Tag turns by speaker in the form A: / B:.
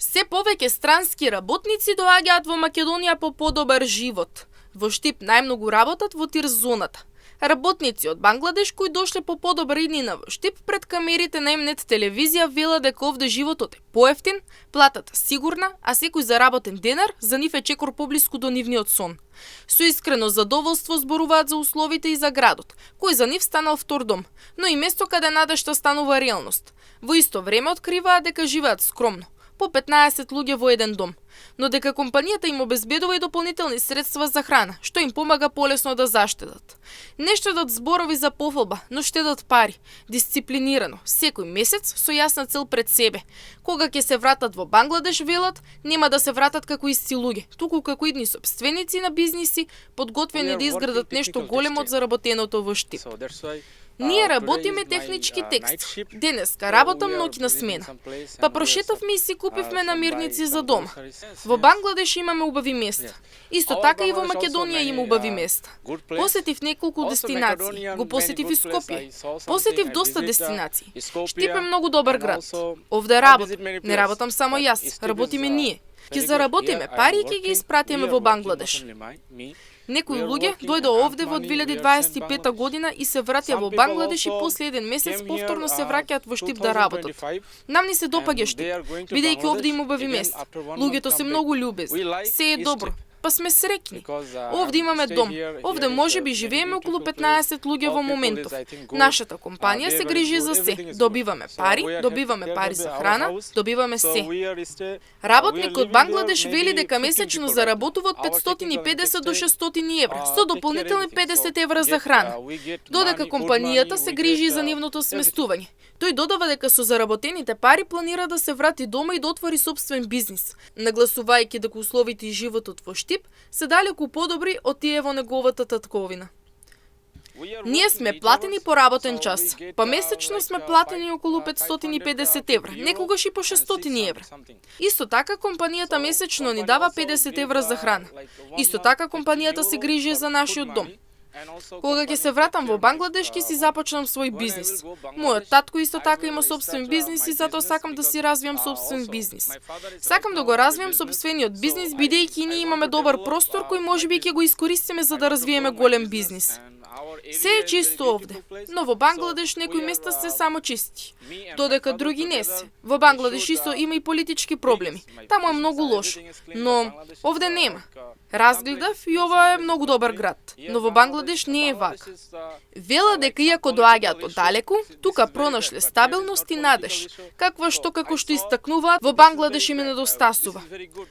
A: Се повеќе странски работници доаѓаат во Македонија по подобар живот. Во Штип најмногу работат во тир зоната. Работници од Бангладеш кои дошле по подобра иднина во Штип пред камерите на Мнет телевизија велат дека овде животот е поевтин, платата сигурна, а секој заработен денар за нив е чекор поблиску до нивниот сон. Со искрено задоволство зборуваат за условите и за градот, кој за нив станал втор дом, но и место каде надежта станува реалност. Во исто време откриваат дека живеат скромно, по 15 луѓе во еден дом, но дека компанијата им обезбедува и дополнителни средства за храна, што им помага полесно да заштедат. Не штедат зборови за пофалба, но штедат пари, дисциплинирано, секој месец со јасна цел пред себе. Кога ќе се вратат во Бангладеш, велат, нема да се вратат како исти луѓе, туку како идни сопственици на бизниси, подготвени да изградат нешто големо од заработеното во Штип. Ние работиме технички текст. Денеска работам ноќна смена. Па прошетавме и си купивме намирници за дома. Во Бангладеш имаме убави места. Исто така и во Македонија има убави места. Посетив неколку дестинации. Го посетив и Скопје. Посетив доста дестинации. Штип е многу добар град. Овде работам. Не работам само јас, работиме ние. Ќе заработиме пари и ќе ги испратиме во Бангладеш. Некои луѓе дојдоа овде во 2025 година и се вратија во Бангладеш и после еден месец повторно се враќаат во Штип да работат. Нам ни се допаѓа Штип, бидејќи овде има убави места. Луѓето се многу љубезни, се е добро, па сме среќни. Овде имаме дом. Овде можеби живееме околу 15 луѓе во моментов. Нашата компанија се грижи за се. Добиваме пари за храна, добиваме се. Работник од Бангладеш вели дека месечно заработува од 550 до 600 евра, со дополнителни 50 евра за храна. Додека компанијата се грижи за нивното сместување. Тој додава дека со заработените пари планира да се врати дома и да отвори сопствен бизнис, нагласувајќи дека условите и животот во Штип се далеку подобри од тие во неговата татковина. Ние сме платени по работен час, па месечно сме платени околу 550 евра, некогаш и по 600 евра. Исто така компанијата месечно ни дава 50 евра за храна. Исто така компанијата се грижи за нашиот дом. Кога ќе се вратам во Бангладеш, ќе си започнам свој бизнис. Мојот татко исто така има собствен бизнис и затоа сакам да си развијам собствен бизнис. Сакам да го развијам собствениот бизнис, бидејќи ние имаме добар простор кој можеби ќе го искористиме за да развиеме голем бизнис. Се е чисто овде, но во Бангладеш некои места се само чисти, додека други не се. Во Бангладеш исто има и политички проблеми. Таму е многу лошо, но овде нема. Разгледав и ова е многу добар град, но во Бангладеш не е вака. Вела дека иако доаѓаат од далеку, тука пронашле стабилност и надеж, каква што како што истакнуваат, во Бангладеш им недостасува.